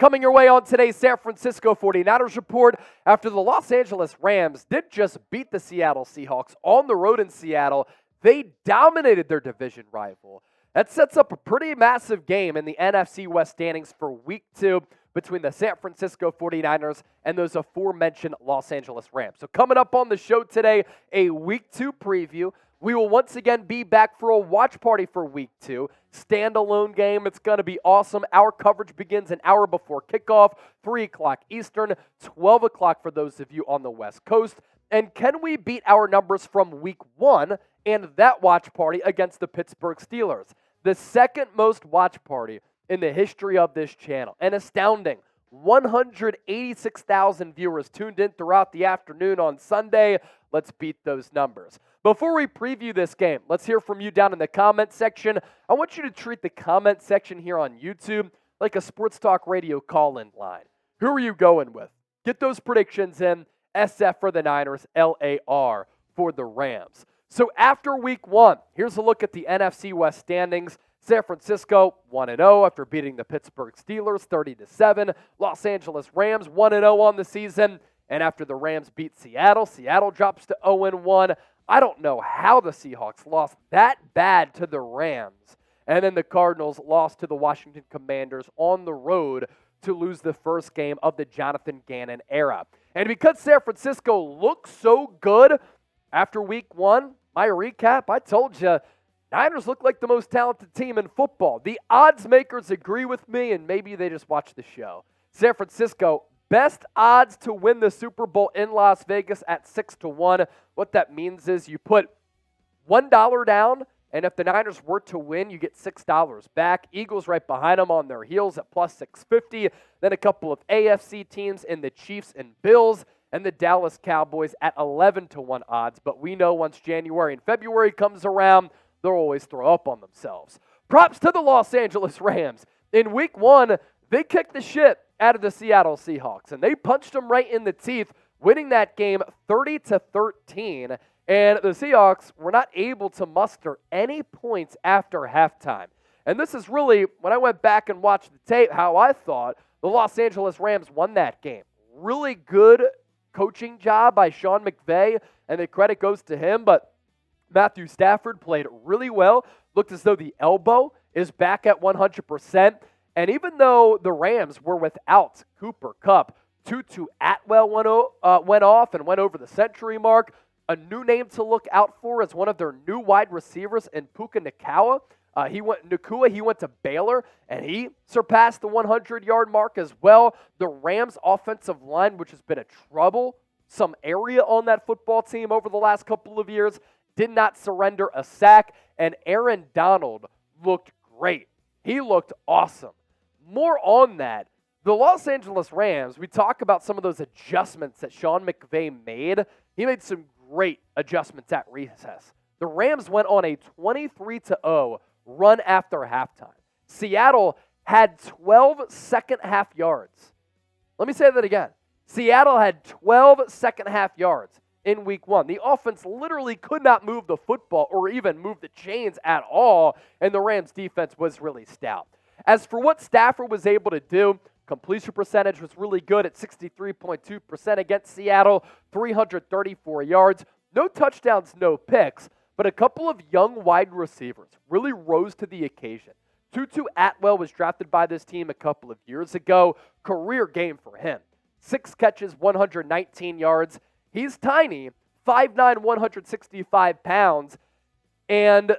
Coming your way on today's San Francisco 49ers report, after the Los Angeles Rams did just beat the Seattle Seahawks on the road in Seattle, they dominated their division rival. That sets up a pretty massive game in the NFC West standings for Week 2 between the San Francisco 49ers and those aforementioned Los Angeles Rams. So coming up on the show today, a Week 2 preview. We will once again be back for a watch party for Week 2. Standalone game. It's going to be awesome. Our coverage begins an hour before kickoff, 3 o'clock Eastern, 12 o'clock for those of you on the West Coast. And can we beat our numbers from Week 1 and that watch party against the Pittsburgh Steelers? The second most watch party in the history of this channel. An astounding 186,000 viewers tuned in throughout the afternoon on Sunday. Let's beat those numbers. Before we preview this game, let's hear from you down in the comment section. I want you to treat the comment section here on YouTube like a Sports Talk Radio call-in line. Who are you going with? Get those predictions in. SF for the Niners, LAR for the Rams. So after Week 1, here's a look at the NFC West standings. San Francisco 1-0 after beating the Pittsburgh Steelers 30-7. Los Angeles Rams 1-0 on the season. And after the Rams beat Seattle, Seattle drops to 0-1. I don't know how the Seahawks lost that bad to the Rams. And then the Cardinals lost to the Washington Commanders on the road to lose the first game of the Jonathan Gannon era. And because San Francisco looks so good after Week 1, my recap, I told you, Niners look like the most talented team in football. The odds makers agree with me, and maybe they just watch the show. San Francisco, best odds to win the Super Bowl in Las Vegas at 6-1. What that means is you put $1 down, and if the Niners were to win, you get $6 back. Eagles right behind them on their heels at plus 650. Then a couple of AFC teams in the Chiefs and Bills, and the Dallas Cowboys at 11-1 odds. But we know once January and February comes around, they'll always throw up on themselves. Props to the Los Angeles Rams. In Week 1, they kicked the shit out of the Seattle Seahawks, and they punched them right in the teeth, winning that game 30-13. And the Seahawks were not able to muster any points after halftime. And this is really, when I went back and watched the tape, how I thought the Los Angeles Rams won that game. Really good coaching job by Sean McVay, and the credit goes to him, but Matthew Stafford played really well. Looked as though the elbow is back at 100%. And even though the Rams were without Cooper Kupp, Tutu Atwell went off and went over the century mark. A new name to look out for is one of their new wide receivers in Puka Nacua. He went to Baylor, and he surpassed the 100-yard mark as well. The Rams' offensive line, which has been a troublesome area on that football team over the last couple of years, did not surrender a sack, and Aaron Donald looked great. He looked awesome. More on that. The Los Angeles Rams, we talk about some of those adjustments that Sean McVay made. He made some great adjustments at recess. The Rams went on a 23-0 run after halftime. Seattle had 12 second-half yards. Let me say that again. Seattle had 12 second-half yards in Week 1. The offense literally could not move the football or even move the chains at all, and the Rams' defense was really stout. As for what Stafford was able to do, completion percentage was really good at 63.2% against Seattle, 334 yards, no touchdowns, no picks, but a couple of young wide receivers really rose to the occasion. Tutu Atwell was drafted by this team a couple of years ago. Career game for him. 6 catches, 119 yards. He's tiny, 5'9", 165 pounds, and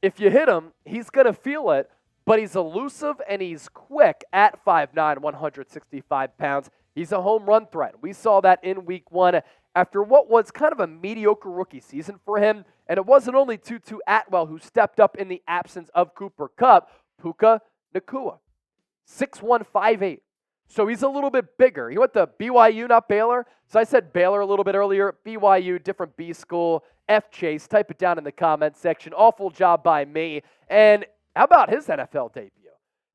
if you hit him, he's going to feel it, but he's elusive and he's quick at 5'9", 165 pounds. He's a home run threat. We saw that in Week 1 after what was kind of a mediocre rookie season for him, and it wasn't only Tutu Atwell who stepped up in the absence of Cooper Kupp. Puka Nacua, 6'1", 5'8". So he's a little bit bigger. He went to BYU, not Baylor. So I said Baylor a little bit earlier. BYU, different B school. F Chase, type it down in the comments section. Awful job by me. And how about his NFL debut?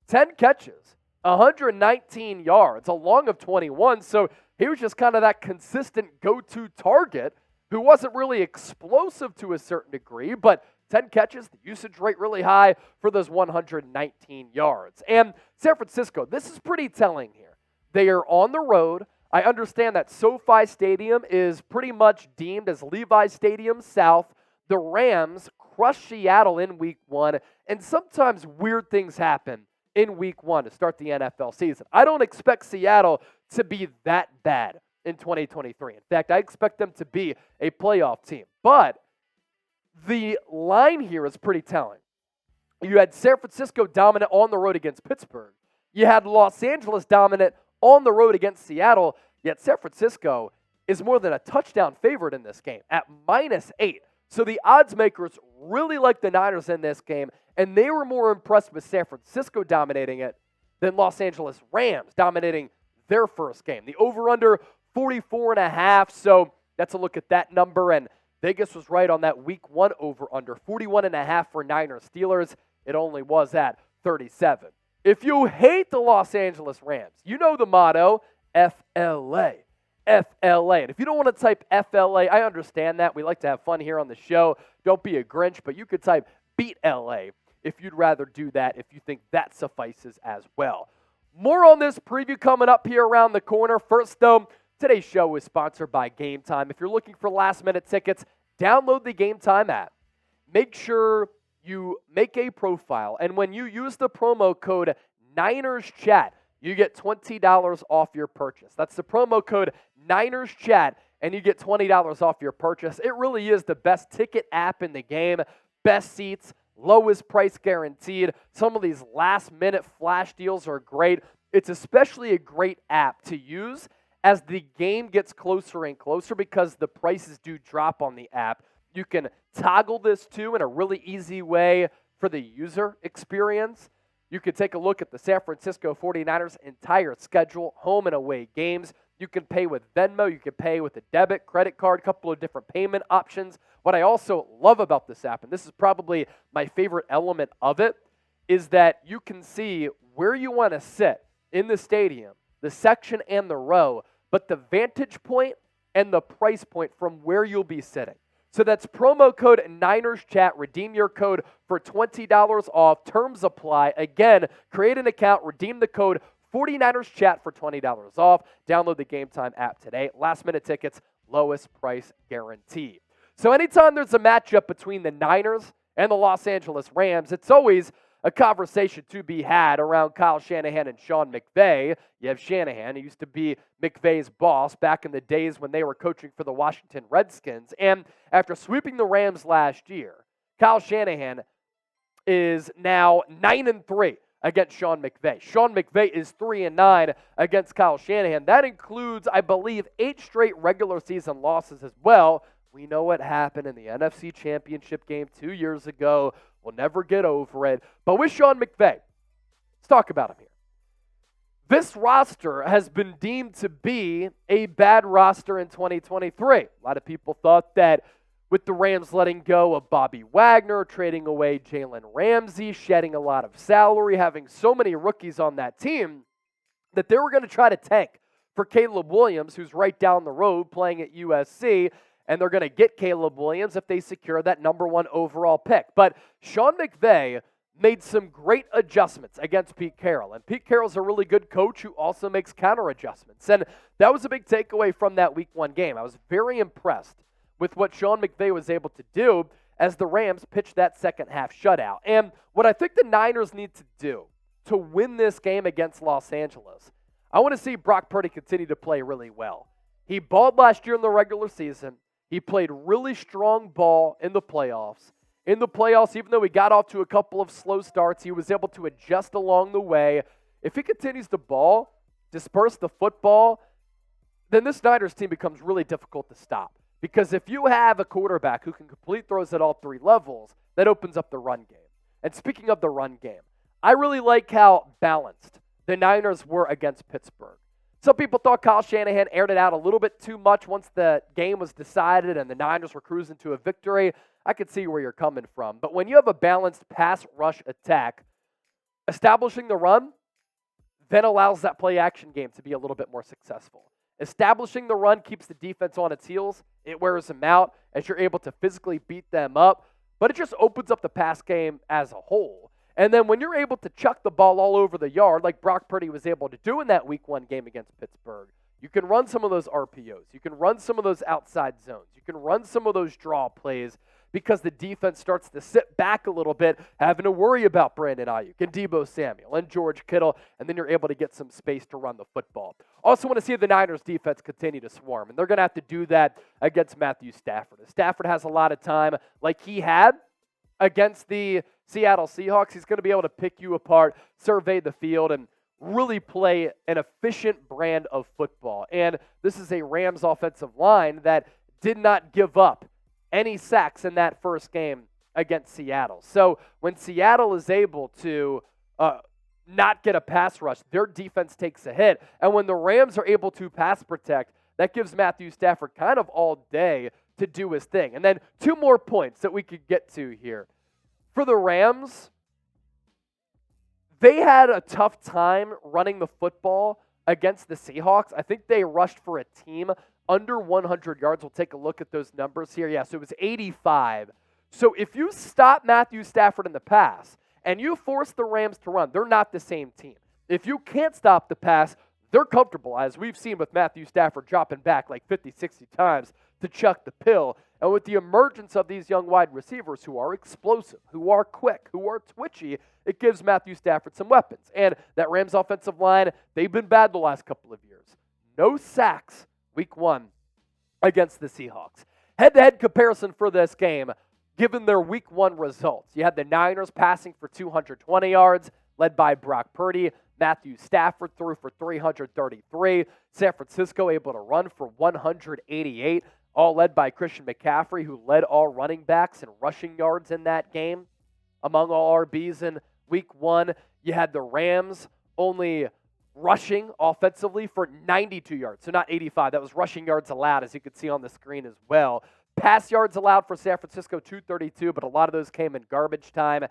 10 catches, 119 yards, a long of 21. So he was just kind of that consistent go-to target who wasn't really explosive to a certain degree, but 10 catches, the usage rate really high for those 119 yards. And San Francisco, this is pretty telling here. They are on the road. I understand that SoFi Stadium is pretty much deemed as Levi's Stadium South. The Rams crushed Seattle in week 1, and sometimes weird things happen in week 1 to start the NFL season. I don't expect Seattle to be that bad in 2023. In fact, I expect them to be a playoff team. But the line here is pretty telling. You had San Francisco dominant on the road against Pittsburgh. You had Los Angeles dominant on the road against Seattle, yet San Francisco is more than a touchdown favorite in this game at -8. So the odds makers really like the Niners in this game, and they were more impressed with San Francisco dominating it than Los Angeles Rams dominating their first game. The over-under 44.5, so that's a look at that number, and Vegas was right on that week 1 over-under, 41.5 for Niners Steelers. It only was at 37. If you hate the Los Angeles Rams, you know the motto, FLA. FLA. And if you don't want to type FLA, I understand that. We like to have fun here on the show. Don't be a Grinch, but you could type beat LA if you'd rather do that, if you think that suffices as well. More on this preview coming up here around the corner. First, though, today's show is sponsored by Game Time. If you're looking for last-minute tickets, download the Game Time app. Make sure you make a profile, and when you use the promo code NinersChat, you get $20 off your purchase. That's the promo code NinersChat, and you get $20 off your purchase. It really is the best ticket app in the game. Best seats, lowest price guaranteed. Some of these last-minute flash deals are great. It's especially a great app to use as the game gets closer and closer because the prices do drop on the app. You can toggle this too in a really easy way for the user experience. You can take a look at the San Francisco 49ers' entire schedule, home and away games. You can pay with Venmo. You can pay with a debit, credit card, a couple of different payment options. What I also love about this app, and this is probably my favorite element of it, is that you can see where you want to sit in the stadium, the section and the row, but the vantage point and the price point from where you'll be sitting. So that's promo code NinersChat. Redeem your code for $20 off. Terms apply. Again, create an account. Redeem the code 49erschat for $20 off. Download the Game Time app today. Last-minute tickets, lowest price guarantee. So anytime there's a matchup between the Niners and the Los Angeles Rams, it's always a conversation to be had around Kyle Shanahan and Sean McVay. You have Shanahan, who used to be McVay's boss back in the days when they were coaching for the Washington Redskins. And after sweeping the Rams last year, Kyle Shanahan is now 9-3 against Sean McVay. Sean McVay is 3-9 against Kyle Shanahan. That includes, I believe, 8 straight regular season losses as well. We know what happened in the NFC Championship game 2 years ago. We'll never get over it. But with Sean McVay, let's talk about him here. This roster has been deemed to be a bad roster in 2023. A lot of people thought that with the Rams letting go of Bobby Wagner, trading away Jalen Ramsey, shedding a lot of salary, having so many rookies on that team, that they were going to try to tank for Caleb Williams, who's right down the road playing at USC, and they're going to get Caleb Williams if they secure that number 1 overall pick. But Sean McVay made some great adjustments against Pete Carroll. And Pete Carroll's a really good coach who also makes counter adjustments. And that was a big takeaway from that week 1 game. I was very impressed with what Sean McVay was able to do as the Rams pitched that second half shutout. And what I think the Niners need to do to win this game against Los Angeles, I want to see Brock Purdy continue to play really well. He balled last year in the regular season. He played really strong ball in the playoffs. In the playoffs, even though he got off to a couple of slow starts, he was able to adjust along the way. If he continues to ball, disperse the football, then this Niners team becomes really difficult to stop. Because if you have a quarterback who can complete throws at all 3 levels, that opens up the run game. And speaking of the run game, I really like how balanced the Niners were against Pittsburgh. Some people thought Kyle Shanahan aired it out a little bit too much once the game was decided and the Niners were cruising to a victory. I could see where you're coming from. But when you have a balanced pass rush attack, establishing the run then allows that play action game to be a little bit more successful. Establishing the run keeps the defense on its heels. It wears them out as you're able to physically beat them up. But it just opens up the pass game as a whole. And then when you're able to chuck the ball all over the yard, like Brock Purdy was able to do in that Week 1 game against Pittsburgh, you can run some of those RPOs. You can run some of those outside zones. You can run some of those draw plays because the defense starts to sit back a little bit, having to worry about Brandon Ayuk and Deebo Samuel and George Kittle, and then you're able to get some space to run the football. Also want to see the Niners defense continue to swarm, and they're going to have to do that against Matthew Stafford. Stafford has a lot of time, like he had against the Seattle Seahawks. He's going to be able to pick you apart, survey the field, and really play an efficient brand of football. And this is a Rams offensive line that did not give up any sacks in that first game against Seattle. So when Seattle is able to not get a pass rush, their defense takes a hit. And when the Rams are able to pass protect, that gives Matthew Stafford kind of all day to do his thing. And then 2 more points that we could get to here. For the Rams, they had a tough time running the football against the Seahawks. I think they rushed for a team under 100 yards. We'll take a look at those numbers here. Yeah, so it was 85. So if you stop Matthew Stafford in the pass and you force the Rams to run, they're not the same team. If you can't stop the pass, they're comfortable, as we've seen with Matthew Stafford dropping back like 50, 60 times to chuck the pill. And with the emergence of these young wide receivers who are explosive, who are quick, who are twitchy, it gives Matthew Stafford some weapons. And that Rams offensive line, they've been bad the last couple of years. No sacks Week 1 against the Seahawks. Head-to-head comparison for this game, given their Week 1 results. You had the Niners passing for 220 yards, led by Brock Purdy. Matthew Stafford threw for 333. San Francisco able to run for 188, all led by Christian McCaffrey, who led all running backs in rushing yards in that game. Among all RBs in Week 1, you had the Rams only rushing offensively for 92 yards, so not 85. That was rushing yards allowed, as you could see on the screen as well. Pass yards allowed for San Francisco, 232, but a lot of those came in garbage time.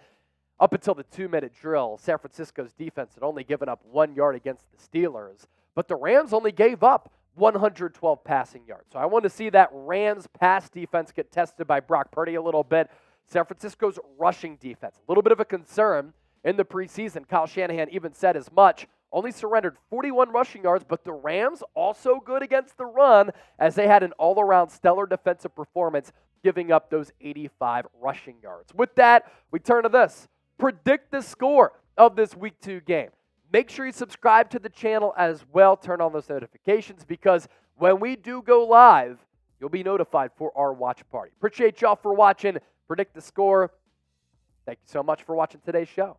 Up until the 2-minute drill, San Francisco's defense had only given up 1 yard against the Steelers, but the Rams only gave up 112 passing yards. So I want to see that Rams pass defense get tested by Brock Purdy a little bit. San Francisco's rushing defense, a little bit of a concern in the preseason. Kyle Shanahan even said as much. Only surrendered 41 rushing yards, but the Rams also good against the run, as they had an all-around stellar defensive performance, giving up those 85 rushing yards. With that, we turn to this. Predict the score of this Week 2 game. Make sure you subscribe to the channel as well. Turn on those notifications, because when we do go live, you'll be notified for our watch party. Appreciate y'all for watching. Predict the score. Thank you so much for watching today's show.